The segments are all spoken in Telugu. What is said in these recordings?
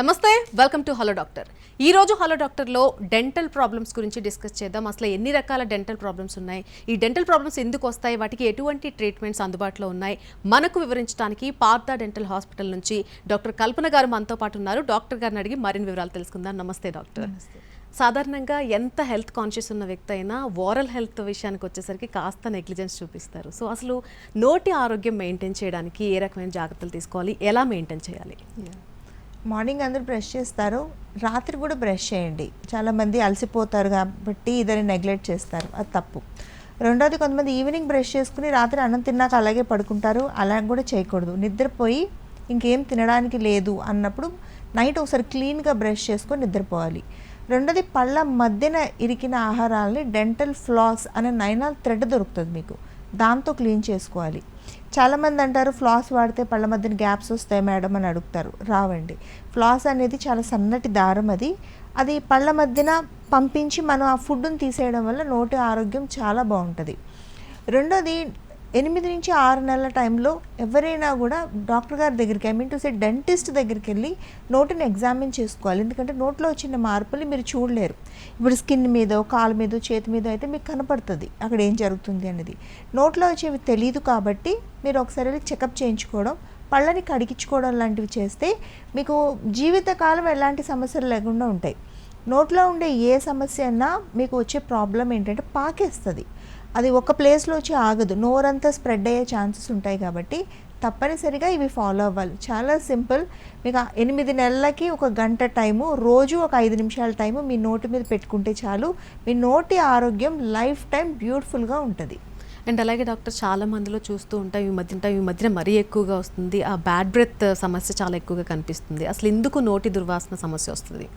నమస్తే, వెల్కమ్ టు హలో డాక్టర్. ఈ రోజు హలో డాక్టర్లో డెంటల్ ప్రాబ్లమ్స్ గురించి డిస్కస్ చేద్దాం. అసలు ఎన్ని రకాల డెంటల్ ప్రాబ్లమ్స్ ఉన్నాయి, ఈ డెంటల్ ప్రాబ్లమ్స్ ఎందుకు వస్తాయి, వాటికి ఎటువంటి ట్రీట్మెంట్స్ అందుబాటులో ఉన్నాయి మనకు వివరించడానికి పార్థ డెంటల్ హాస్పిటల్ నుంచి డాక్టర్ కల్పన గారు మనతో పాటు ఉన్నారు. డాక్టర్ గారిని అడిగి మరిన్ని వివరాలు తెలుసుకుందాం. నమస్తే డాక్టర్. సాధారణంగా ఎంత హెల్త్ కాన్షియస్ ఉన్న వ్యక్తి అయినా ఓరల్ హెల్త్ విషయానికి వచ్చేసరికి కాస్త నెగ్లిజెన్స్ చూపిస్తారు. సో అసలు నోటి ఆరోగ్యం మెయింటైన్ చేయడానికి ఏ రకమైన జాగ్రత్తలు తీసుకోవాలి, ఎలా మెయింటైన్ చేయాలి? మార్నింగ్ అందరూ బ్రష్ చేస్తారు, రాత్రి కూడా బ్రష్ చేయండి. చాలామంది అలసిపోతారు కాబట్టి ఇదని నెగ్లెక్ట్ చేస్తారు, అది తప్పు. రెండోది, కొంతమంది ఈవినింగ్ బ్రష్ చేసుకుని రాత్రి అన్నం తిన్నాక అలాగే పడుకుంటారు, అలా కూడా చేయకూడదు. నిద్రపోయి ఇంకేం తినడానికి లేదు అన్నప్పుడు నైట్ ఒకసారి క్లీన్గా బ్రష్ చేసుకొని నిద్రపోవాలి. రెండోది, పళ్ళ మధ్యన ఇరికిన ఆహారాలని డెంటల్ ఫ్లాస్ అనే నైనాల్ థ్రెడ్ దొరుకుతుంది మీకు, దాంతో క్లీన్ చేసుకోవాలి. చాలామంది అంటారు ఫ్లాస్ వాడితే పళ్ళ మధ్యన గ్యాప్స్ వస్తాయి మేడం అని అడుగుతారు. రావండి. ఫ్లాస్ అనేది చాలా సన్నటి దారం, అది పళ్ళ మధ్యన పంపించి మనం ఆ ఫుడ్ని తీసేయడం వల్ల నోటి ఆరోగ్యం చాలా బాగుంటుంది. రెండోది, 8 నుంచి 6 నెలల టైంలో ఎవరైనా కూడా డాక్టర్ గారి దగ్గరికి, డెంటిస్ట్ దగ్గరికి వెళ్ళి నోటిని ఎగ్జామిన్ చేసుకోవాలి. ఎందుకంటే నోట్లో వచ్చిన మార్పులు మీరు చూడలేరు. ఇప్పుడు స్కిన్ మీదో, కాలు మీదో, చేతి మీదో అయితే మీకు కనపడుతుంది అక్కడ ఏం జరుగుతుంది అనేది. నోట్లో వచ్చేవి తెలియదు కాబట్టి మీరు ఒకసారి వెళ్ళి చెకప్ చేయించుకోవడం, పళ్ళని కడిగించుకోవడం లాంటివి చేస్తే మీకు జీవితకాలం ఎలాంటి సమస్యలు లేకుండా ఉంటాయి. నోట్లో ఉండే ఏ సమస్య అయినా మీకు వచ్చే ప్రాబ్లం ఏంటంటే పాకేస్తుంది. అది ఒక ప్లేస్లో వచ్చి ఆగదు, నోరంతా స్ప్రెడ్ అయ్యే ఛాన్సెస్ ఉంటాయి. కాబట్టి తప్పనిసరిగా ఇవి ఫాలో అవ్వాలి. చాలా సింపుల్. మీకు 8 నెలలకి 1 గంట టైము, రోజు ఒక 5 నిమిషాల టైము మీ నోటి మీద పెట్టుకుంటే చాలు, మీ నోటి ఆరోగ్యం లైఫ్ టైం బ్యూటిఫుల్గా ఉంటుంది. అండ్ అలాగే డాక్టర్, చాలా మందిలో చూస్తూ ఉంటాం ఈ మధ్యన మరీ ఎక్కువగా వస్తుంది, ఆ బ్యాడ్ బ్రెత్ సమస్య చాలా ఎక్కువగా కనిపిస్తుంది. అసలు ఎందుకు నోటి దుర్వాసన సమస్య వస్తుంది?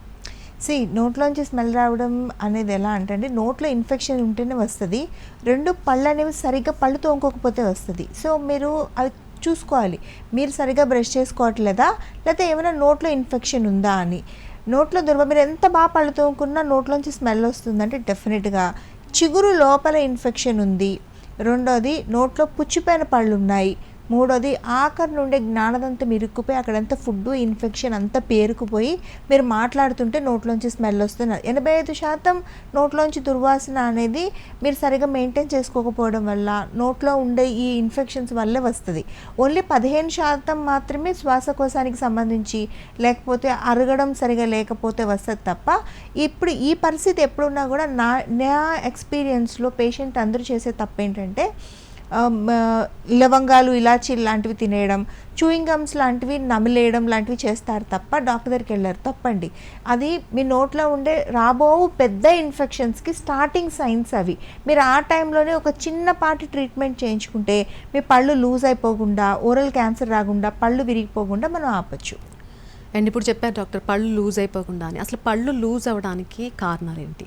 నోట్లోంచి స్మెల్ రావడం అనేది ఎలా అంటే నోట్లో ఇన్ఫెక్షన్ ఉంటేనే వస్తుంది. 2 పళ్ళు అనేవి సరిగ్గా పళ్ళు తోముకోకపోతే వస్తుంది. సో మీరు అది చూసుకోవాలి, మీరు సరిగ్గా బ్రష్ చేసుకోవట్లేదా, లేకపోతే ఏమైనా నోట్లో ఇన్ఫెక్షన్ ఉందా అని. నోట్లో మీరు ఎంత బాగా పళ్ళు తోముకున్నా నోట్లోంచి స్మెల్ వస్తుందంటే డెఫినెట్గా చిగురు లోపల ఇన్ఫెక్షన్ ఉంది. రెండోది, నోట్లో పుచ్చిపోయిన పళ్ళు ఉన్నాయి. మూడోది, ఆఖరి నుండే జ్ఞానదంతం ఇరుక్కుపోయి అక్కడంతా ఫుడ్ ఇన్ఫెక్షన్ అంతా పేరుకుపోయి మీరు మాట్లాడుతుంటే నోట్లోంచి స్మెల్ వస్తుంది. 85% నోట్లోంచి దుర్వాసన అనేది మీరు సరిగా మెయింటైన్ చేసుకోకపోవడం వల్ల, నోట్లో ఉండే ఈ ఇన్ఫెక్షన్స్ వల్లే వస్తుంది. ఓన్లీ 15% మాత్రమే శ్వాసకోశానికి సంబంధించి, లేకపోతే అరగడం సరిగా లేకపోతే వస్తుంది తప్ప, ఇప్పుడు ఈ పరిస్థితి ఎప్పుడున్నా కూడా నా ఎక్స్పీరియన్స్లో పేషెంట్ అందరూ చేసే తప్పు ఏంటంటే లవంగాలు, ఇలాచీలు లాంటివి తినేయడం, చూయింగ్ గమ్స్ లాంటివి నమిలేయడం లాంటివి చేస్తారు తప్ప డాక్టర్ దగ్గరికి వెళ్ళారు. తప్పండి. అది మీ నోట్లో ఉండే రాబో పెద్ద ఇన్ఫెక్షన్స్కి స్టార్టింగ్ సైన్స్ అవి. మీరు ఆ టైంలోనే ఒక చిన్నపాటి ట్రీట్మెంట్ చేయించుకుంటే మీ పళ్ళు లూజ్ అయిపోకుండా, ఓరల్ క్యాన్సర్ రాకుండా, పళ్ళు విరిగిపోకుండా మనం ఆపచ్చు. అండ్ ఇప్పుడు చెప్పారు డాక్టర్ పళ్ళు లూజ్ అయిపోకుండా అని. అసలు పళ్ళు లూజ్ అవ్వడానికి కారణాలు ఏంటి?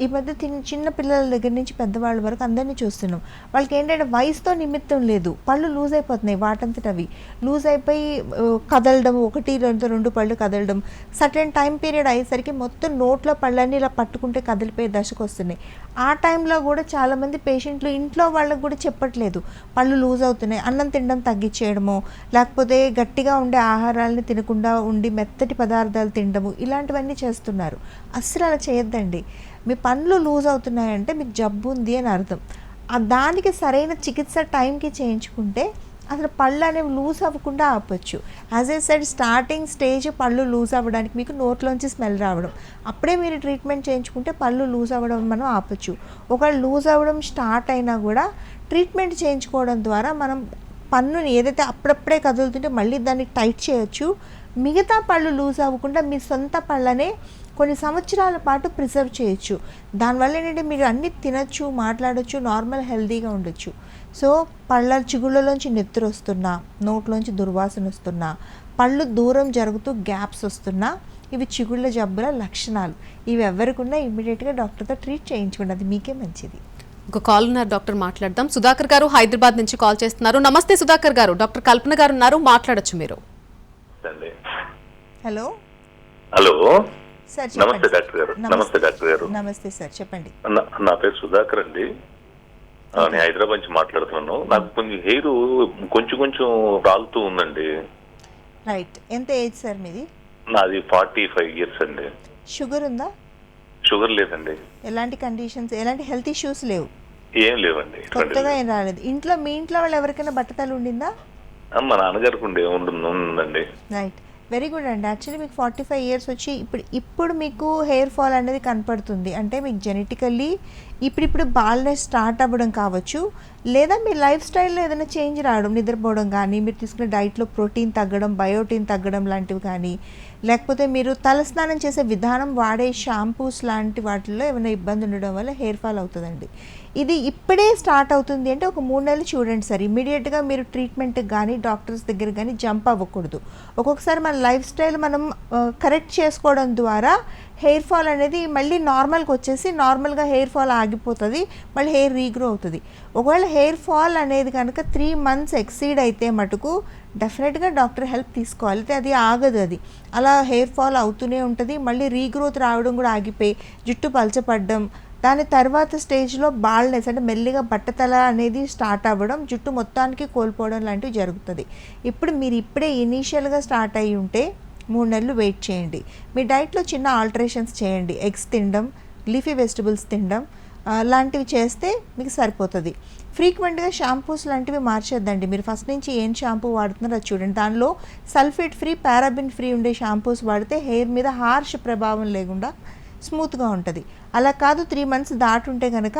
ఈ మధ్య చిన్న పిల్లల దగ్గర నుంచి పెద్దవాళ్ళ వరకు అందరినీ చూస్తున్నాం. వాళ్ళకి ఏంటంటే వయసుతో నిమిత్తం లేదు, పళ్ళు లూజ్ అయిపోతున్నాయి, వాటంతట అవి లూజ్ అయిపోయి కదలడం, 1-2 పళ్ళు కదలడం, సర్టెన్ టైం పీరియడ్ అయ్యేసరికి మొత్తం నోట్లో పళ్ళన్నీ ఇలా పట్టుకుంటే కదిలిపోయే దశకు వస్తున్నాయి. ఆ టైంలో కూడా చాలామంది పేషెంట్లు ఇంట్లో వాళ్ళకు కూడా చెప్పట్లేదు పళ్ళు లూజ్ అవుతున్నాయి, అన్నం తినడం తగ్గించేయడమో, లేకపోతే గట్టిగా ఉండే ఆహారాలని తినకుండా ఉండి మెత్తటి పదార్థాలు తినడము, ఇలాంటివన్నీ చేస్తున్నారు. అస్సలు అలా చేయొద్దండి. మీ పళ్ళు లూజ్ అవుతున్నాయంటే మీకు జబ్బు ఉంది అని అర్థం. దానికి సరైన చికిత్స టైంకి చేయించుకుంటే అసలు పళ్ళు అనేవి లూజ్ అవ్వకుండా ఆపచ్చు. As a side starting stage పళ్ళు లూజ్ అవ్వడానికి మీకు నోట్లోంచి స్మెల్ రావడం, అప్పుడే మీరు ట్రీట్మెంట్ చేయించుకుంటే పళ్ళు లూజ్ అవ్వడం మనం ఆపచ్చు. ఒకవేళ లూజ్ అవ్వడం స్టార్ట్ అయినా కూడా ట్రీట్మెంట్ చేయించుకోవడం ద్వారా మనం పన్నుని ఏదైతే అప్పుడప్పుడే కదులుతుంటే మళ్ళీ దాన్ని టైట్ చేయొచ్చు. మిగతా పళ్ళు లూజ్ అవ్వకుండా మీ సొంత పళ్ళనే కొన్ని సంవత్సరాల పాటు ప్రిజర్వ్ చేయొచ్చు. దానివల్ల ఏంటంటే మీరు అన్నీ తినచ్చు, మాట్లాడచ్చు, నార్మల్ హెల్తీగా ఉండొచ్చు. సో పళ్ళ చిగుళ్ళలోంచి నెత్తురు వస్తున్నా, నోట్లోంచి దుర్వాసన వస్తున్నా, పళ్ళు దూరం జరుగుతూ గ్యాప్స్ వస్తున్నా, ఇవి చిగుళ్ళ జబ్బుల లక్షణాలు. ఇవి ఎవరికన్నా ఇమ్మీడియట్గా డాక్టర్తో ట్రీట్ చేయించుకోండి, అది మీకే మంచిది. ఒక కాల్ ఉన్నారు డాక్టర్, మాట్లాడదాం. సుధాకర్ గారు హైదరాబాద్ నుంచి కాల్ చేస్తున్నారు. నమస్తే సుధాకర్ గారు, డాక్టర్ కల్పన గారు ఉన్నారు, మాట్లాడొచ్చు మీరు. హలో హలో సార్, నమస్తే డాక్టర్ గారు. నమస్తే డాక్టర్ గారు. నమస్తే సార్, చెప్పండి. నా పేరు సుధాకర్ అండి. నేను హైదరాబాద్ నుంచి మాట్లాడుతున్నాను. నాకు కొంచెం హెయిర్ కొంచెం రాలుతూ ఉందండి. రైట్. ఎంత ఏజ్ సార్ మీది? నాది 45 ఇయర్స్ అండి. షుగర్ ఉందా? షుగర్ లేదండి. ఎలాంటి కండిషన్స్, ఎలాంటి హెల్త్ ఇష్యూస్ లేవు? ఏం లేవండి. కొత్తగా ఏం రాలేదు. మీ ఇంట్లో వాళ్ళు ఎవరికైనా బట్టతలు ఉండిందా? మా నాన్నగారికి ఉందండి. రైట్, వెరీ గుడ్ అండి. యాక్చువల్లీ మీకు 45 ఇయర్స్ వచ్చి ఇప్పుడు మీకు హెయిర్ ఫాల్ అనేది కనపడుతుంది అంటే మీకు జెనెటికల్లీ ఇప్పుడు బాల్నెస్ స్టార్ట్ అవ్వడం కావచ్చు, లేదా మీ లైఫ్ స్టైల్లో ఏదైనా చేంజ్ రావడం, నిద్రపోవడం కానీ, మీరు తీసుకునే డైట్లో ప్రోటీన్ తగ్గడం, బయోటిన్ తగ్గడం లాంటివి కానీ, లేకపోతే మీరు తలస్నానం చేసే విధానం, వాడే షాంపూస్ లాంటి వాటిల్లో ఏమైనా ఇబ్బంది ఉండడం వల్ల హెయిర్ ఫాల్ అవుతుందండి. ఇది ఇప్పుడే స్టార్ట్ అవుతుంది అంటే ఒక 3 నెలలు చూడండి సార్. ఇమీడియట్గా మీరు ట్రీట్మెంట్కి కానీ డాక్టర్స్ దగ్గర కానీ జంప్ అవ్వకూడదు. ఒక్కొక్కసారి మన లైఫ్ స్టైల్ మనం కరెక్ట్ చేసుకోవడం ద్వారా హెయిర్ ఫాల్ అనేది మళ్ళీ నార్మల్కి వచ్చేసి నార్మల్గా హెయిర్ ఫాల్ ఆగిపోతుంది, మళ్ళీ హెయిర్ రీగ్రో అవుతుంది. ఒకవేళ హెయిర్ ఫాల్ అనేది కనుక 3 మంత్స్ ఎక్సీడ్ అయితే మటుకు డెఫినెట్గా డాక్టర్ హెల్ప్ తీసుకోవాలి. అయితే అది ఆగదు, అది అలా హెయిర్ ఫాల్ అవుతూనే ఉంటుంది. మళ్ళీ రీగ్రోత్ రావడం కూడా ఆగిపోయి జుట్టు పలచపడడం, దాని తర్వాత స్టేజ్లో బాల్నెస్ అంటే మెల్లిగా బట్టతల అనేది స్టార్ట్ అవ్వడం, జుట్టు మొత్తానికి కోల్పోవడం లాంటివి జరుగుతుంది. మీరు ఇప్పుడే ఇనీషియల్గా స్టార్ట్ అయ్యి ఉంటే 3 నెలలు వెయిట్ చేయండి. మీ డైట్లో చిన్న ఆల్టరేషన్స్ చేయండి. ఎగ్స్ తినడం, లీఫీ వెజిటబుల్స్ తినడం లాంటివి చేస్తే మీకు సరిపోతుంది. ఫ్రీక్వెంట్గా షాంపూస్ లాంటివి మార్చేద్దండి. మీరు ఫస్ట్ నుంచి ఏం షాంపూ వాడుతున్నారో అది చూడండి. దానిలో సల్ఫేట్ ఫ్రీ, పారాబిన్ ఫ్రీ ఉండే షాంపూస్ వాడితే హెయిర్ మీద హార్ష్ ప్రభావం లేకుండా స్మూత్గా ఉంటుంది. అలా కాదు 3 మంత్స్ దాటుంటే కనుక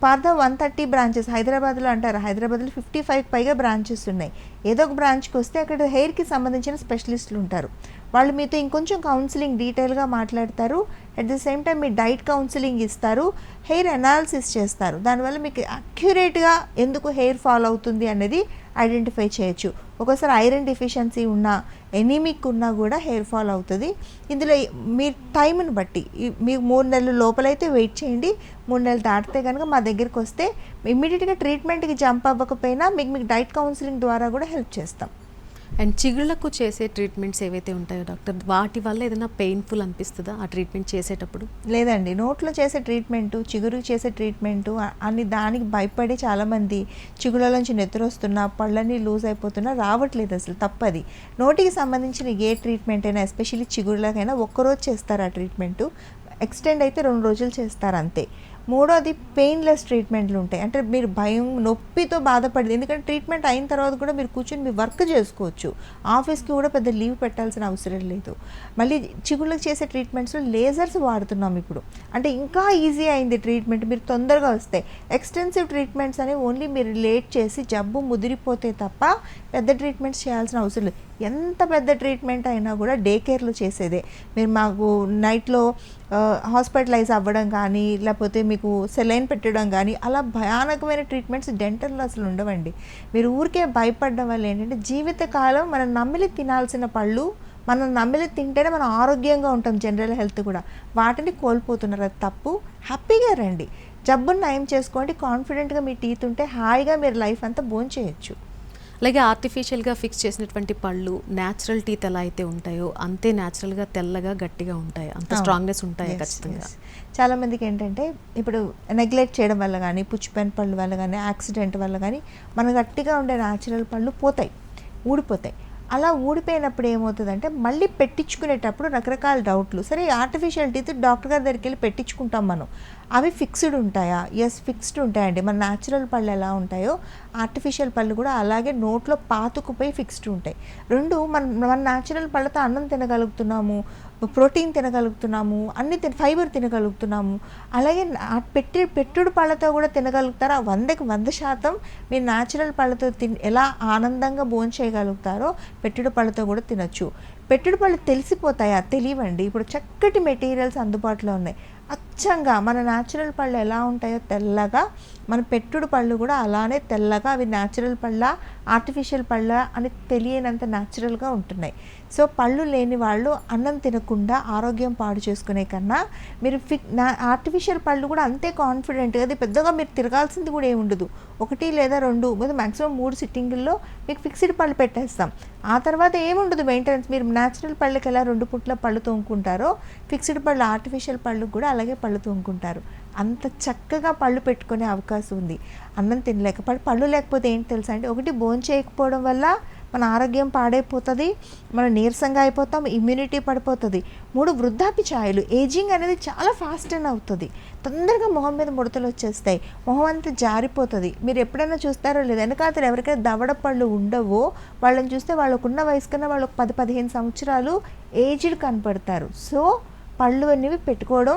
పార్ద 130 బ్రాంచెస్ హైదరాబాద్లో అంటారు. హైదరాబాద్లో 55 పైగా బ్రాంచెస్ ఉన్నాయి. ఏదో ఒక బ్రాంచ్కి వస్తే అక్కడ హెయిర్కి సంబంధించిన స్పెషలిస్టులు ఉంటారు. వాళ్ళు మీతో ఇంకొంచెం కౌన్సిలింగ్ డీటెయిల్గా మాట్లాడతారు. At the same time me diet counselling ఇస్తారు, హెయిర్ అనాలిసిస్ చేస్తారు. దానివల్ల మీకు అక్యురేట్గా ఎందుకు హెయిర్ ఫాల్ అవుతుంది అనేది ఐడెంటిఫై చేయొచ్చు. ఒక్కోసారి ఐరన్ డెఫిషియన్సీ ఉన్నా, ఎనీమిక్ ఉన్నా కూడా హెయిర్ ఫాల్ అవుతుంది. ఇందులో మీ టైంని బట్టి మీకు 3 నెలల లోపలైతే వెయిట్ చేయండి. 3 నెలలు దాటితే కనుక మా దగ్గరికి వస్తే ఇమ్మీడియట్గా ట్రీట్మెంట్కి జంప్ అవ్వకపోయినా మీకు డైట్ కౌన్సిలింగ్ ద్వారా కూడా హెల్ప్ చేస్తాం. అండ్ చిగుళ్ళకు చేసే ట్రీట్మెంట్స్ ఏవైతే ఉంటాయో డాక్టర్, వాటి వల్ల ఏదైనా పెయిన్ఫుల్ అనిపిస్తుందా ఆ ట్రీట్మెంట్ చేసేటప్పుడు? లేదండి, నోట్లో చేసే ట్రీట్మెంటు, చిగురుకి చేసే ట్రీట్మెంటు అని దానికి భయపడి చాలామంది చిగుళ్ళలోంచి నెత్తరొస్తున్నా, పళ్ళని లూజ్ అయిపోతున్నా రావట్లేదు. అసలు తప్పది. నోటికి సంబంధించిన ఏ ట్రీట్మెంట్ అయినా, ఎస్పెషల్లీ చిగుళ్ళకైనా ఒక్కరోజు చేస్తారు ఆ ట్రీట్మెంటు. ఎక్స్టెండ్ అయితే 2 రోజులు చేస్తారు అంతే. మూడోది పెయిన్లెస్ ట్రీట్మెంట్లు ఉంటాయి. అంటే మీరు భయం, నొప్పితో బాధపడదు. ఎందుకంటే ట్రీట్మెంట్ అయిన తర్వాత కూడా మీరు కూర్చొని మీ వర్క్ చేసుకోవచ్చు. ఆఫీస్కి కూడా పెద్ద లీవ్ పెట్టాల్సిన అవసరం లేదు. మళ్ళీ చిగుళ్ళకి చేసే ట్రీట్మెంట్స్లో లేజర్స్ వాడుతున్నాం ఇప్పుడు. అంటే ఇంకా ఈజీ అయింది ట్రీట్మెంట్, మీరు తొందరగా వస్తాయి. ఎక్స్టెన్సివ్ ట్రీట్మెంట్స్ అనేవి ఓన్లీ మీరు లేట్ చేసి జబ్బు ముదిరిపోతే తప్ప పెద్ద ట్రీట్మెంట్స్ చేయాల్సిన అవసరం లేదు. ఎంత పెద్ద ట్రీట్మెంట్ అయినా కూడా డే కేర్లో చేసేదే. మీరు మాకు నైట్లో హాస్పిటలైజ్ అవ్వడం కానీ, లేకపోతే మీకు సెలైన్ పెట్టడం కానీ, అలా భయానకమైన ట్రీట్మెంట్స్ డెంటల్లో అసలు ఉండవండి. మీరు ఊరికే భయపడడం వల్ల ఏంటంటే జీవితకాలం మనం నమిలి తినాల్సిన పళ్ళు, మనం నమిలి తింటేనే మనం ఆరోగ్యంగా ఉంటాం. జనరల్ హెల్త్ కూడా వాటిని కోల్పోతున్నారు. అది తప్పు. హ్యాపీగా రండి, జబ్బును నయం చేసుకోండి. కాన్ఫిడెంట్గా మీ టీత్ ఉంటే హాయిగా మీరు లైఫ్ అంతా భోంచేయచ్చు. అలాగే ఆర్టిఫిషియల్గా ఫిక్స్ చేసినటువంటి పళ్ళు న్యాచురల్ టీత్ ఎలా అయితే ఉంటాయో అంతే న్యాచురల్గా తెల్లగా గట్టిగా ఉంటాయి, అంత స్ట్రాంగ్నెస్ ఉంటాయి ఖచ్చితంగా. చాలామందికి ఏంటంటే ఇప్పుడు నెగ్లెక్ట్ చేయడం వల్ల కానీ, పుచ్చిపోయిన పళ్ళు వల్ల కానీ, యాక్సిడెంట్ వల్ల కానీ మన గట్టిగా ఉండే న్యాచురల్ పళ్ళు పోతాయి, ఊడిపోతాయి. అలా ఊడిపోయినప్పుడు ఏమవుతుందంటే మళ్ళీ పెట్టించుకునేటప్పుడు రకరకాల డౌట్లు. సరే, ఆర్టిఫిషియల్ టీత్ డాక్టర్ గారి దగ్గరికి వెళ్ళి పెట్టించుకుంటాం మనం. అవి ఫిక్స్డ్ ఉంటాయా? ఎస్, ఫిక్స్డ్ ఉంటాయండి. మన న్యాచురల్ పళ్ళు ఎలా ఉంటాయో ఆర్టిఫిషియల్ పళ్ళు కూడా అలాగే నోట్లో పాతుకుపోయి ఫిక్స్డ్ ఉంటాయి. రెండు మన న్యాచురల్ పళ్ళతో అన్నం తినగలుగుతున్నాము, ప్రోటీన్ తినగలుగుతున్నాము, ఫైబర్ తినగలుగుతున్నాము. అలాగే పెట్టుడు పళ్ళతో కూడా తినగలుగుతారా? 100కి 100% మీరు న్యాచురల్ పళ్ళతో ఎలా ఆనందంగా భోంచేయగలుగుతారో పెట్టుడు పళ్ళతో కూడా తినచ్చు. పెట్టుడు పళ్ళు తెలిసిపోతాయా? తెలియవండి. ఇప్పుడు చక్కటి మెటీరియల్స్ అందుబాటులో ఉన్నాయి. అచ్చంగా మన న్యాచురల్ పళ్ళు ఎలా ఉంటాయో తెల్లగా, మన పెట్టుడు పళ్ళు కూడా అలానే తెల్లగా, అవి న్యాచురల్ పళ్ళ ఆర్టిఫిషియల్ పళ్ళ అని తెలియనంత న్యాచురల్గా ఉంటున్నాయి. సో పళ్ళు లేని వాళ్ళు అన్నం తినకుండా ఆరోగ్యం పాడు చేసుకునే కన్నా మీరు ఆర్టిఫిషియల్ పళ్ళు కూడా అంతే కాన్ఫిడెంట్గా, అది పెద్దగా మీరు తిరగాల్సింది కూడా ఏమి ఉండదు. 1 లేదా 2 మ్యాక్సిమం 3 సిట్టింగుల్లో మీకు ఫిక్స్డ్ పళ్ళు పెట్టేస్తాం. ఆ తర్వాత ఏముండదు మెయింటెనెన్స్. మీరు న్యాచురల్ పళ్ళకి ఎలా 2 పుట్ల పళ్ళు తోముకుంటారో ఫిక్స్డ్ పళ్ళు ఆర్టిఫిషియల్ పళ్ళు కూడా అలాగే పళ్ళు తోముకుంటారు. అంత చక్కగా పళ్ళు పెట్టుకునే అవకాశం ఉంది. అన్నం తినలేక పళ్ళు లేకపోతే ఏంటి తెలుసా అండి? ఒకటి భోంచేయకపోవడం వల్ల మన ఆరోగ్యం పాడైపోతుంది, మనం నీరసంగా అయిపోతాం, ఇమ్యూనిటీ పడిపోతుంది. 3 వృద్ధాప్య ఛాయలు. ఏజింగ్ అనేది చాలా ఫాస్ట్ అని అవుతుంది. తొందరగా మొహం మీద ముడతలు వచ్చేస్తాయి, మొహం అంతా జారిపోతుంది. మీరు ఎప్పుడైనా చూస్తారో లేదు, వెనకాతలు ఎవరికైనా దవడ పళ్ళు ఉండవో వాళ్ళని చూస్తే వాళ్ళకున్న వయసు కన్నా వాళ్ళకు 10-15 సంవత్సరాలు ఏజ్డ్ కనపడతారు. సో పళ్ళు అనేవి పెట్టుకోవడం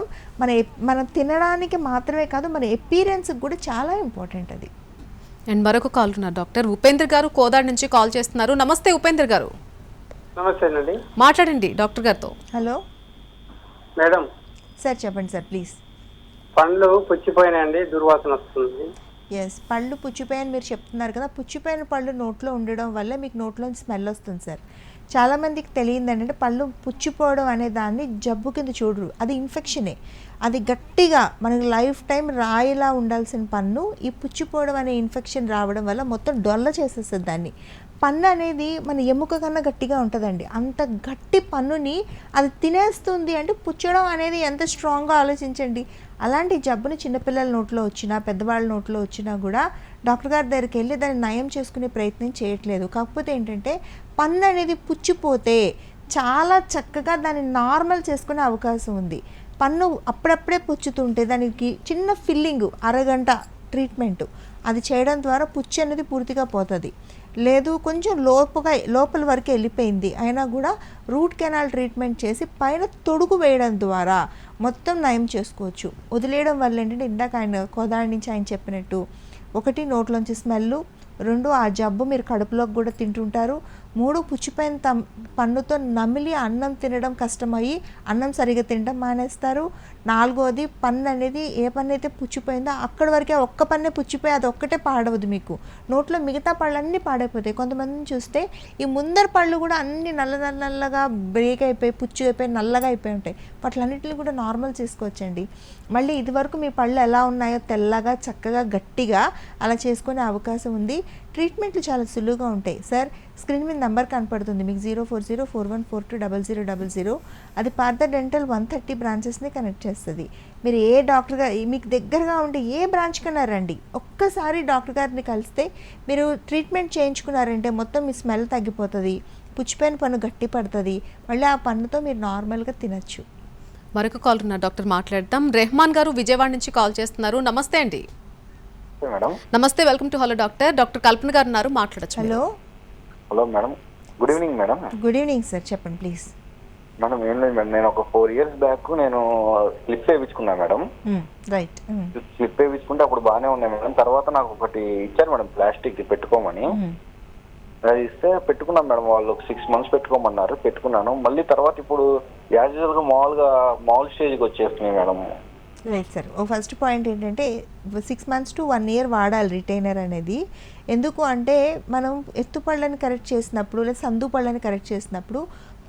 మనం తినడానికి మాత్రమే కాదు, మన ఎపీరెన్స్కి కూడా చాలా ఇంపార్టెంట్ అది. అండ్ మరొక కాల్ ఉన్నారు డాక్టర్. ఉపేంద్ర గారు కోదాడ్ నుంచి కాల్ చేస్తున్నారు. నమస్తే ఉపేంద్ర గారు. నమస్తే అండి, మాట్లాడండి డాక్టర్ గారితో. Hello madam. సార్ చెప్పండి సార్ ప్లీజ్. పండ్లు పుచ్చిపోయినాయండి, దుర్వాసన వస్తుంది. ఎస్, పళ్ళు పుచ్చిపోయాయని మీరు చెప్తున్నారు కదా. పుచ్చిపోయిన పళ్ళు నోట్లో ఉండడం వల్ల మీకు నోట్లోంచి స్మెల్ వస్తుంది సార్. చాలామందికి తెలియదు ఏంటంటే పళ్ళు పుచ్చిపోవడం అనే దాన్ని జబ్బు కింద చూడరు, అది ఇన్ఫెక్షనే. అది గట్టిగా మనకు లైఫ్ టైం రాయిలా ఉండాల్సిన పన్ను ఈ పుచ్చిపోవడం అనే ఇన్ఫెక్షన్ రావడం వల్ల మొత్తం డొల్ల చేసేస్తుంది దాన్ని. పన్ను అనేది మన ఎముక కన్నా గట్టిగా ఉంటుందండి. అంత గట్టి పన్నుని అది తినేస్తుంది అంటే పుచ్చడం అనేది ఎంత స్ట్రాంగ్గా ఆలోచించండి. అలాంటి జబ్బుని చిన్నపిల్లల నోట్లో వచ్చినా పెద్దవాళ్ళ నోట్లో వచ్చినా కూడా డాక్టర్ గారి దగ్గరికి వెళ్ళి దాన్ని నయం చేసుకునే ప్రయత్నం చేయట్లేదు. కాకపోతే ఏంటంటే పన్ను అనేది పుచ్చిపోతే చాలా చక్కగా దాన్ని నార్మల్ చేసుకునే అవకాశం ఉంది. పన్ను అప్పుడప్పుడే పుచ్చుతుంటే దానికి చిన్న ఫిల్లింగ్ అరగంట ట్రీట్మెంటు అది చేయడం ద్వారా పుచ్చు అనేది పూర్తిగా పోతుంది. లేదు కొంచెం లోపల వరకు వెళ్ళిపోయింది అయినా కూడా రూట్ కెనాల్ ట్రీట్మెంట్ చేసి పైన తొడుగు వేయడం ద్వారా మొత్తం నయం చేసుకోవచ్చు. వదిలేయడం వల్ల ఏంటంటే ఇందాక కోదాడి నుంచి ఆయన చెప్పినట్టు 1 నోట్లోంచి స్మెల్లు, 2 ఆ జబ్బు మీరు కడుపులోకి కూడా తింటుంటారు, 3 పుచ్చిపోయిన పన్నుతో నమిలి అన్నం తినడం కష్టమయ్యి అన్నం సరిగా తినడం మానేస్తారు. 4వది పన్ను అనేది ఏ పన్ను అయితే పుచ్చిపోయిందో అక్కడి వరకే ఒక్క పన్నే పుచ్చిపోయి అది ఒక్కటే పాడవదు, మీకు నోట్లో మిగతా పళ్ళన్నీ పాడైపోతాయి. కొంతమందిని చూస్తే ఈ ముందర పళ్ళు కూడా అన్ని నల్లగా బ్రేక్ అయిపోయి పుచ్చు అయిపోయి నల్లగా అయిపోయి ఉంటాయి. వాటిలన్నింటినీ కూడా నార్మల్ చేసుకోవచ్చండి. మళ్ళీ ఇదివరకు మీ పళ్ళు ఎలా ఉన్నాయో తెల్లగా చక్కగా గట్టిగా అలా చేసుకునే అవకాశం ఉంది. ట్రీట్మెంట్లు చాలా సులువుగా ఉంటాయి సార్. స్క్రీన్ మీద నెంబర్ కనపడుతుంది మీకు 0404142000. అది పార్థ డెంటల్ 130 బ్రాంచెస్ని కనెక్ట్ చేస్తుంది. మీరు ఏ డాక్టర్ మీకు దగ్గరగా ఉంటే ఏ బ్రాంచ్ కన్నా రండి, ఒక్కసారి డాక్టర్ గారిని కలిస్తే మీరు ట్రీట్మెంట్ చేయించుకున్నారంటే మొత్తం మీ స్మెల్ తగ్గిపోతుంది, పుచ్చిపోయిన పన్ను గట్టి పడుతుంది, మళ్ళీ ఆ పన్నుతో మీరు నార్మల్గా తినచ్చు. మరొక కాల్ ఉన్నారు డాక్టర్, మాట్లాడతాం. రెహమాన్ గారు విజయవాడ నుంచి కాల్ చేస్తున్నారు. నమస్తే అండి. మేడం నమస్తే, welcome to hello doctor. Doctor Kalpana garu ఉన్నారు, మాట్లాడచ్చు. Hello madam, good evening madam. Good evening sir, చెప్పండి ప్లీజ్. మేడం ఏం లేదు మేడం, నేను ఒక 4 years బ్యాక్ నేను స్లిప్ వేయించుకున్నా మేడం. రైట్. స్లిప్ వేయించుకుంటే అప్పుడు బాగానే ఉన్నాయి మేడం. తర్వాత నాకు ఒకటి ఇచ్చారు మేడం, ప్లాస్టిక్ పెట్టుకోమని. అది ఇస్తే పెట్టుకున్నాను మేడం. వాళ్ళు ఒక 6 months పెట్టుకోమన్నారు, పెట్టుకున్నాను. మళ్ళీ తర్వాత ఇప్పుడు యాజ్ యూజువల్గా మామూలు స్టేజ్కి వచ్చేస్తున్నాయి madam. Right sir. First point ఏంటంటే 6 months to 1 year వాడాలి రిటైనర్ అనేది. ఎందుకు అంటే మనం ఎత్తుపళ్ళని కరెక్ట్ చేసినప్పుడు లేదా సందు పళ్ళని కరెక్ట్ చేసినప్పుడు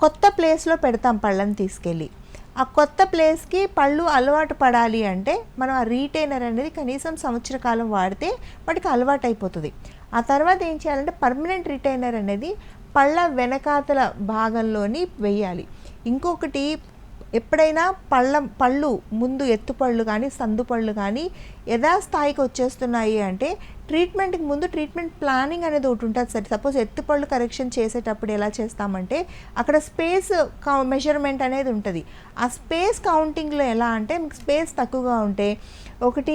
కొత్త ప్లేస్లో పెడతాం పళ్ళని తీసుకెళ్ళి. ఆ కొత్త ప్లేస్కి పళ్ళు అలవాటు పడాలి అంటే మనం ఆ రీటైనర్ అనేది కనీసం సంవత్సర కాలం వాడితే వాటికి అలవాటు అయిపోతుంది. ఆ తర్వాత ఏం చేయాలంటే పర్మనెంట్ రిటైనర్ అనేది పళ్ళ వెనకాతల భాగంలోని వేయాలి. ఇంకొకటి, ఎప్పుడైనా పళ్ళు ముందు ఎత్తుపళ్ళు కానీ సందు పళ్ళు కానీ యథాస్థాయికి వచ్చేస్తున్నాయి అంటే ట్రీట్మెంట్కి ముందు ట్రీట్మెంట్ ప్లానింగ్ అనేది ఒకటి ఉంటుంది సార్. సపోజ్ ఎత్తుపళ్ళు కరెక్షన్ చేసేటప్పుడు ఎలా చేస్తామంటే అక్కడ స్పేస్ మెజర్మెంట్ అనేది ఉంటుంది. ఆ స్పేస్ కౌంటింగ్లో ఎలా అంటే మీకు స్పేస్ తక్కువగా ఉంటే ఒకటి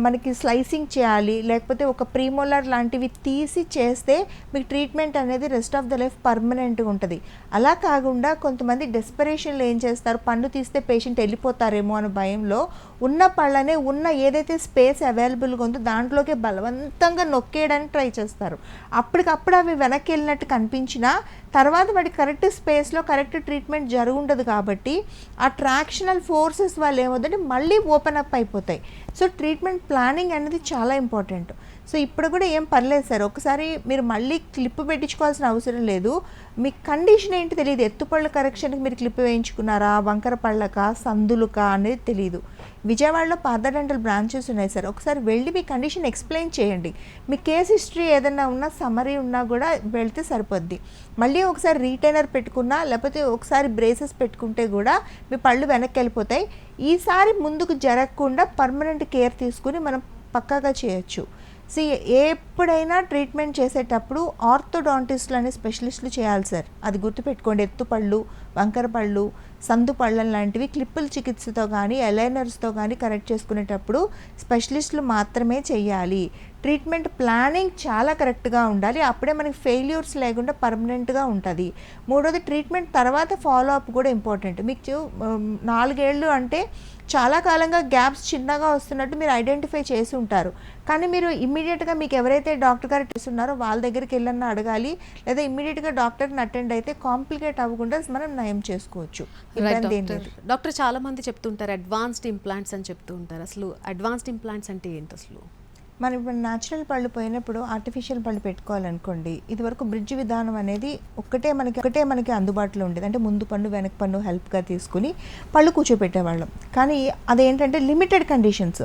మనకి స్లైసింగ్ చేయాలి, లేకపోతే ఒక ప్రీమోలార్ లాంటివి తీసి చేస్తే మీకు ట్రీట్మెంట్ అనేది రెస్ట్ ఆఫ్ ద లైఫ్ పర్మనెంట్గా ఉంటుంది. అలా కాకుండా కొంతమంది డెస్పరేషన్లో ఏం చేస్తారు, పన్ను తీస్తే పేషెంట్ వెళ్ళిపోతారేమో అనే భయంలో ఉన్న పళ్ళనే ఉన్న ఏదైతే స్పేస్ అవైలబుల్గా ఉందో దాంట్లోకి బలవంతంగా నొక్కేయడానికి ట్రై చేస్తారు. అప్పటికప్పుడు అవి వెనక్కి వెళ్ళినట్టు కనిపించినా తర్వాత వాటి కరెక్ట్ స్పేస్లో కరెక్ట్ ట్రీట్మెంట్ జరుగుండదు. కాబట్టి ఆ ట్రాక్షనల్ ఫోర్సెస్ వాళ్ళు ఏమవుతుందంటే మళ్ళీ ఓపెన్ అప్ అయిపోతాయి. సో ట్రీట్మెంట్ ప్లానింగ్ అనేది చాలా ఇంపార్టెంట్. సో ఇప్పుడు కూడా ఏం పర్లేదు సార్, ఒకసారి మీరు మళ్ళీ క్లిప్ పెట్టించుకోవాల్సిన అవసరం లేదు. మీ కండిషన్ ఏంటి తెలియదు, ఎత్తుపళ్ళ కరెక్షన్కి మీరు క్లిప్ వేయించుకున్నారా, వంకర పళ్ళక, సందులుకా అనేది తెలియదు. విజయవాడలో పార్థ డెంటల్ బ్రాంచెస్ ఉన్నాయి సార్. ఒకసారి వెళ్ళి మీ కండిషన్ ఎక్స్ప్లెయిన్ చేయండి. మీ కేస్ హిస్టరీ ఏదైనా ఉన్నా సమ్మరీ ఉన్నా కూడా వెళ్తే సరిపోద్ది. మళ్ళీ ఒకసారి రీటైనర్ పెట్టుకున్నా లేకపోతే ఒకసారి బ్రేసెస్ పెట్టుకుంటే కూడా మీ పళ్ళు వెనక్కి వెళ్ళిపోతాయి. ఈసారి ముందుకు జరగకుండా పర్మనెంట్ కేర్ తీసుకుని మనం పక్కాగా చేయొచ్చు. సి ఎప్పుడైనా ట్రీట్మెంట్ చేసేటప్పుడు ఆర్థోడాంటిస్టులు అనే స్పెషలిస్టులు చేయాలి సార్, అది గుర్తుపెట్టుకోండి. ఎత్తుపళ్ళు, వంకర పళ్ళు, సందు పళ్ళం లాంటివి క్లిప్పుల చికిత్సతో కానీ అలైనర్స్తో కానీ కరెక్ట్ చేసుకునేటప్పుడు స్పెషలిస్టులు మాత్రమే చేయాలి. ట్రీట్మెంట్ ప్లానింగ్ చాలా కరెక్ట్గా ఉండాలి, అప్పుడే మనకి ఫెయిల్యూర్స్ లేకుండా పర్మనెంట్గా ఉంటుంది. మూడోది ట్రీట్మెంట్ తర్వాత ఫాలో అప్ కూడా ఇంపార్టెంట్. మీకు 4 ఏళ్ళు అంటే చాలా కాలంగా గ్యాప్స్ చిన్నగా వస్తున్నట్టు మీరు ఐడెంటిఫై చేసి ఉంటారు, కానీ మీరు ఇమ్మీడియట్గా మీకు ఎవరైతే డాక్టర్ గారు చేస్తున్నారో వాళ్ళ దగ్గరికి వెళ్ళన్నా అడగాలి, లేదా ఇమ్మీడియట్గా డాక్టర్ని అటెండ్ అయితే కాంప్లికేట్ అవ్వకుండా మనం నయం చేసుకోవచ్చు. ఇబ్బంది ఏం లేదు. డాక్టర్ చాలా మంది చెప్తుంటారు అడ్వాన్స్డ్ ఇంప్లాంట్స్ అని చెప్తూ ఉంటారు. అసలు అడ్వాన్స్డ్ ఇంప్లాంట్స్ అంటే ఏంటి అసలు? మనం ఇప్పుడు న్యాచురల్ పళ్ళు పోయినప్పుడు ఆర్టిఫిషియల్ పళ్ళు పెట్టుకోవాలనుకోండి, ఇదివరకు బ్రిడ్జ్ విధానం అనేది ఒకటే మనకి అందుబాటులో ఉండేది. అంటే ముందు పన్ను వెనక పన్ను హెల్ప్గా తీసుకుని పళ్ళు కూర్చోపెట్టేవాళ్ళం. కానీ అదేంటంటే లిమిటెడ్ కండిషన్స్,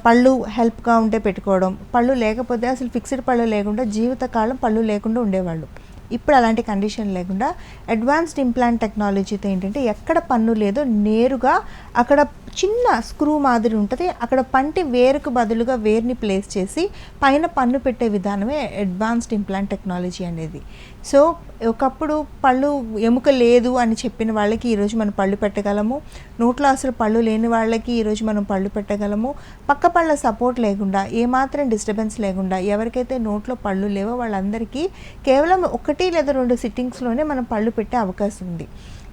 పళ్ళు హెల్ప్గా ఉంటే పెట్టుకోవడం, పళ్ళు లేకపోతే అసలు ఫిక్స్డ్ పళ్ళు లేకుండా జీవితకాలం పళ్ళు లేకుండా ఉండేవాళ్ళు. ఇప్పుడు అలాంటి కండిషన్ లేకుండా అడ్వాన్స్డ్ ఇంప్లాంట్ టెక్నాలజీతో ఏంటంటే ఎక్కడ పన్ను లేదో నేరుగా అక్కడ చిన్న స్క్రూ మాదిరి ఉంటుంది, అక్కడ పంటి వేరుకు బదులుగా వేరుని ప్లేస్ చేసి పైన పన్ను పెట్టే విధానమే అడ్వాన్స్డ్ ఇంప్లాంట్ టెక్నాలజీ అనేది. సో ఒకప్పుడు పళ్ళు ఎముక లేదు అని చెప్పిన వాళ్ళకి ఈరోజు మనం పళ్ళు పెట్టగలము, నోట్లో అసలు పళ్ళు లేని వాళ్ళకి ఈరోజు మనం పళ్ళు పెట్టగలము. పక్క పళ్ళ సపోర్ట్ లేకుండా, ఏమాత్రం డిస్టర్బెన్స్ లేకుండా ఎవరికైతే నోట్లో పళ్ళు లేవో వాళ్ళందరికీ కేవలం 1 లేదా 2 సిట్టింగ్స్లోనే మనం పళ్ళు పెట్టే అవకాశం ఉంది.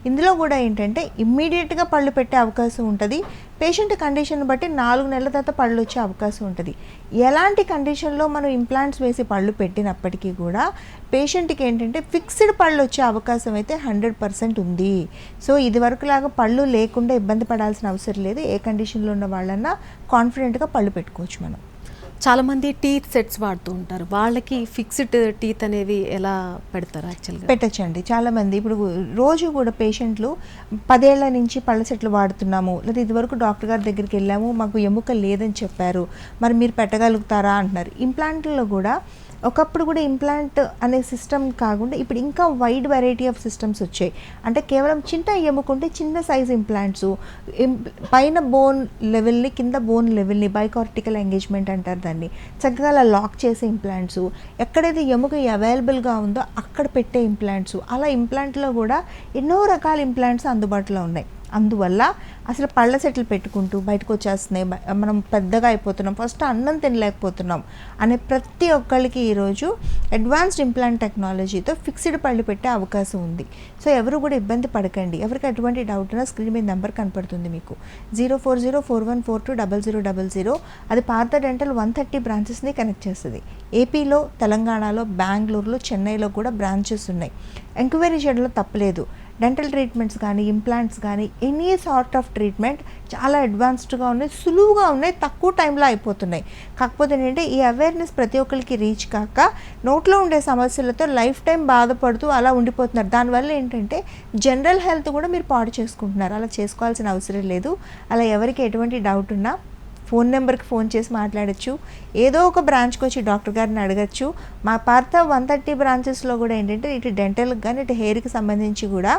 ఇందులో కూడా ఏంటంటే ఇమ్మీడియట్గా పళ్ళు పెట్టే అవకాశం ఉంటుంది, పేషెంట్ కండిషన్ బట్టి 4 నెలల తర్వాత పళ్ళు వచ్చే అవకాశం ఉంటుంది. ఎలాంటి కండిషన్లో మనం ఇంప్లాంట్స్ వేసి పళ్ళు పెట్టినప్పటికీ కూడా పేషెంట్కి ఏంటంటే ఫిక్స్డ్ పళ్ళు వచ్చే అవకాశం అయితే 100% ఉంది. సో ఇది వరకులాగా పళ్ళు లేకుండా ఇబ్బంది పడాల్సిన అవసరం లేదు. ఏ కండిషన్లో ఉన్న వాళ్ళన్నా కాన్ఫిడెంట్గా పళ్ళు పెట్టుకోవచ్చు మనం. చాలామంది టీత్ సెట్స్ వాడుతూ ఉంటారు, వాళ్ళకి ఫిక్స్డ్ టీత్ అనేవి ఎలా పెడతారు? యాక్చువల్గా పెట్టచ్చండి. చాలామంది ఇప్పుడు రోజు కూడా పేషెంట్లు 10 ఏళ్ల నుంచి పళ్ళ సెట్లు వాడుతున్నాము, లేదా ఇదివరకు డాక్టర్ గారి దగ్గరికి వెళ్ళాము మాకు ఎముక లేదని చెప్పారు, మరి మీరు పెట్టగలుగుతారా అంటున్నారు. ఇంప్లాంట్లో కూడా ఒకప్పుడు కూడా ఇంప్లాంట్ అనే సిస్టమ్ కాకుండా ఇప్పుడు ఇంకా వైడ్ వెరైటీ ఆఫ్ సిస్టమ్స్ వచ్చాయి. అంటే కేవలం చిన్న ఎముకుంటే చిన్న సైజ్ ఇంప్లాంట్స్, పైన బోన్ లెవెల్ని కింద బోన్ లెవెల్ని బైకార్టికల్ ఎంగేజ్మెంట్ అంటారు దాన్ని, చక్కగా అలా లాక్ చేసే ఇంప్లాంట్స్, ఎక్కడైతే ఎముక అవైలబుల్గా ఉందో అక్కడ పెట్టే ఇంప్లాంట్స్, అలా ఇంప్లాంట్లో కూడా ఎన్నో రకాల ఇంప్లాంట్స్ అందుబాటులో ఉన్నాయి. అందువల్ల అసలు పళ్ళ సెట్లు పెట్టుకుంటూ బయటకు వచ్చేస్తున్నాయి, మనం పెద్దగా అయిపోతున్నాం, ఫస్ట్ అన్నం తినలేకపోతున్నాం అనే ప్రతి ఒక్కరికి ఈరోజు అడ్వాన్స్డ్ ఇంప్లాంట్ టెక్నాలజీతో ఫిక్స్డ్ పళ్ళు పెట్టే అవకాశం ఉంది. సో ఎవరు కూడా ఇబ్బంది పడకండి. ఎవరికి ఎటువంటి డౌట్ ఉన్నా స్క్రీన్ మీద నెంబర్ కనపడుతుంది మీకు, 04041420000. అది పార్థ డెంటల్ 130 బ్రాంచెస్ని కనెక్ట్ చేస్తుంది. ఏపీలో, తెలంగాణలో, బెంగళూరులో, చెన్నైలో కూడా బ్రాంచెస్ ఉన్నాయి. ఎంక్వైరీ చేయడంలో తప్పలేదు. డెంటల్ ట్రీట్మెంట్స్ కానీ ఇంప్లాంట్స్ కానీ ఎనీ సార్ట్ ఆఫ్ ట్రీట్మెంట్ చాలా అడ్వాన్స్డ్గా ఉన్నాయి, సులువుగా ఉన్నాయి, తక్కువ టైంలో అయిపోతున్నాయి. కాకపోతే ఏంటంటే ఈ అవేర్నెస్ ప్రతి ఒక్కరికి రీచ్ కాక నోట్లో ఉండే సమస్యలతో లైఫ్ టైం బాధపడుతూ అలా ఉండిపోతున్నారు. దానివల్ల ఏంటంటే జనరల్ హెల్త్ కూడా మీరు పాడు చేసుకుంటున్నారు. అలా చేసుకోవాల్సిన అవసరం లేదు. అలా ఎవరికి ఎటువంటి డౌట్ ఉన్నా ఫోన్ నెంబర్కి ఫోన్ చేసి మాట్లాడచ్చు, ఏదో ఒక బ్రాంచ్కి వచ్చి డాక్టర్ గారిని అడగచ్చు. మా పార్థ 130 బ్రాంచెస్లో కూడా ఏంటంటే ఇటు డెంటల్కి కానీ ఇటు హెయిర్కి సంబంధించి కూడా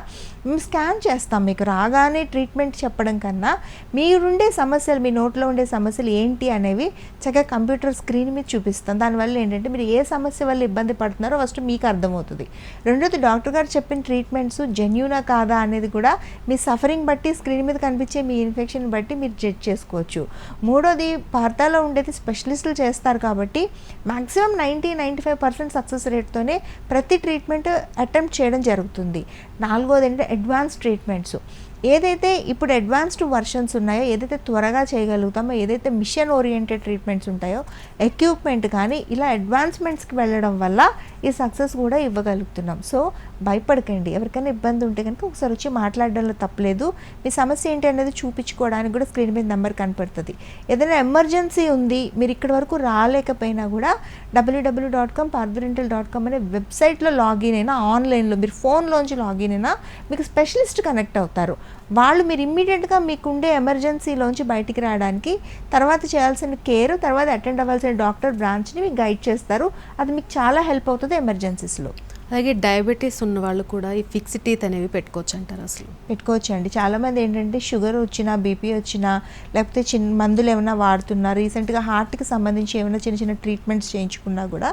మేము స్కాన్ చేస్తాం. మీకు రాగానే ట్రీట్మెంట్ చెప్పడం కన్నా మీరుండే సమస్యలు, మీ నోట్లో ఉండే సమస్యలు ఏంటి అనేవి చక్కగా కంప్యూటర్ స్క్రీన్ మీద చూపిస్తాం. దానివల్ల ఏంటంటే మీరు ఏ సమస్య వల్ల ఇబ్బంది పడుతున్నారో ఫస్ట్ మీకు అర్థమవుతుంది. రెండోది డాక్టర్ గారు చెప్పిన ట్రీట్మెంట్స్ జెన్యూనా కాదా అనేది కూడా మీ సఫరింగ్ బట్టి, స్క్రీన్ మీద కనిపించే మీ ఇన్ఫెక్షన్ బట్టి మీరు జడ్జ్ చేసుకోవచ్చు. మూడోది పార్థలో ఉండేది స్పెషలిస్టులు చేస్తారు కాబట్టి మ్యాక్సిమం 90-95% సక్సెస్ రేట్తోనే ప్రతి ట్రీట్మెంట్ అటెంప్ట్ చేయడం జరుగుతుంది. నాలుగోది ఏంటంటే అడ్వాన్స్ ట్రీట్మెంట్స్. ఏదైతే ఇప్పుడు అడ్వాన్స్డ్ వర్షన్స్ ఉన్నాయో, ఏదైతే త్వరగా చేయగలుగుతామో, ఏదైతే మిషన్ ఓరియంటెడ్ ట్రీట్మెంట్స్ ఉంటాయో, ఎక్విప్మెంట్ కానీ ఇలా అడ్వాన్స్మెంట్స్కి వెళ్ళడం వల్ల ఈ సక్సెస్ కూడా ఇవ్వగలుగుతున్నాం. సో భయపడకండి. ఎవరికైనా ఇబ్బంది ఉంటే కనుక ఒకసారి వచ్చి మాట్లాడడంలో తప్పలేదు. మీ సమస్య ఏంటి అనేది చూపించుకోవడానికి కూడా స్క్రీన్ మీద నెంబర్ కనపడుతుంది. ఏదైనా ఎమర్జెన్సీ ఉంది, మీరు ఇక్కడి వరకు రాలేకపోయినా కూడా www.parthdental.com అనే వెబ్సైట్లో లాగిన్ అయినా, ఆన్లైన్లో మీరు ఫోన్లోంచి లాగిన్ అయినా మీకు స్పెషలిస్ట్ కనెక్ట్ అవుతారు. వాళ్ళు మీరు ఇమ్మీడియట్గా మీకుండే ఎమర్జెన్సీలోంచి బయటికి రావడానికి, తర్వాత చేయాల్సిన కేర్, తర్వాత అటెండ్ అవ్వాల్సిన డాక్టర్ బ్రాంచ్ని మీకు గైడ్ చేస్తారు. అది మీకు చాలా హెల్ప్ అవుతుంది ఎమర్జెన్సీస్లో. అలాగే డయాబెటీస్ ఉన్న వాళ్ళు కూడా ఈ ఫిక్స్డ్ టీత్ అనేవి పెట్టుకోవచ్చు అంటారు అసలు? పెట్టుకోవచ్చండి. చాలామంది ఏంటంటే షుగర్ వచ్చినా, బీపీ వచ్చినా, లేకపోతే మందులు ఏమైనా వాడుతున్నా, రీసెంట్గా హార్ట్కి సంబంధించి ఏమైనా చిన్న చిన్న ట్రీట్మెంట్స్ చేయించుకున్నా కూడా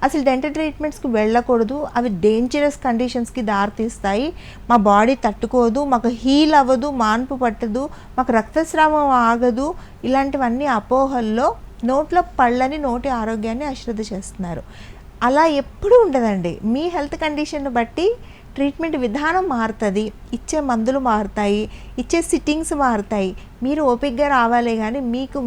అసలు డెంటల్ ట్రీట్మెంట్స్కి వెళ్ళకూడదు, అవి డేంజరస్ కండిషన్స్కి దారితీస్తాయి, మా బాడీ తట్టుకోదు, మాకు హీల్ అవ్వదు, మాన్పు పట్టదు, మాకు రక్తస్రావం ఆగదు, ఇలాంటివన్నీ అపోహల్లో నోట్లో పళ్ళని, నోటి ఆరోగ్యాన్ని అశ్రద్ధ చేస్తున్నారు. అలా ఎప్పుడూ ఉండదండి. మీ హెల్త్ కండిషన్ను బట్టి ట్రీట్మెంట్ విధానం మారుతుంది, ఇచ్చే మందులు మారుతాయి, ఇచ్చే సిట్టింగ్స్ మారుతాయి. మీరు ఓపిక్గా రావాలే కానీ మీకు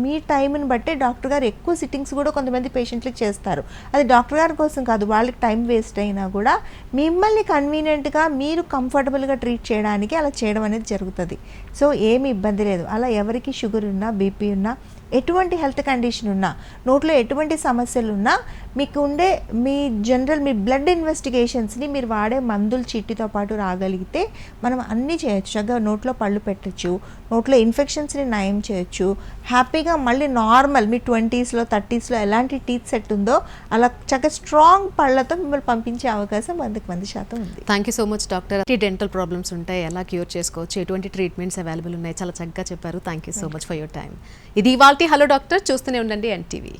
మీ టైంని బట్టే డాక్టర్ గారు ఎక్కువ సిట్టింగ్స్ కూడా కొంతమంది పేషెంట్లకు చేస్తారు. అది డాక్టర్ గారి కోసం కాదు, వాళ్ళకి టైం వేస్ట్ అయినా కూడా మిమ్మల్ని కన్వీనియంట్గా మీరు కంఫర్టబుల్గా ట్రీట్ చేయడానికి అలా చేయడం అనేది జరుగుతుంది. సో ఏమి ఇబ్బంది లేదు. అలా ఎవరికి షుగర్ ఉన్నా, బీపీ ఉన్నా, ఎటువంటి హెల్త్ కండిషన్ ఉన్నా, నోట్లో ఎటువంటి సమస్యలు ఉన్నా, మీకు ఉండే మీ బ్లడ్ ఇన్వెస్టిగేషన్స్ని, మీరు వాడే మందులు చీట్టితో పాటు రాగలిగితే మనం అన్నీ చేయొచ్చు. చక్కగా నోట్లో పళ్ళు పెట్టచ్చు, నోట్లో ఇన్ఫెక్షన్స్ని నయం చేయొచ్చు, హ్యాపీగా మళ్ళీ నార్మల్ మీ 20s, 30s ఎలాంటి టీత్ సెట్ ఉందో అలా చక్కగా స్ట్రాంగ్ పళ్ళతో మిమ్మల్ని పంపించే అవకాశం 100% ఉంది. Thank you so much doctor. Dental problems ఉంటాయి, ఎలా క్యూర్ చేసుకోవచ్చు, ఎటువంటి ట్రీట్మెంట్స్ అవైలబుల్ ఉన్నాయి, చాలా చక్కగా చెప్పారు. Thank you so much for your time. ఇది ఇవాల్టి హలో డాక్టర్. చూస్తూనే ఉండండి ఎన్టీవీ.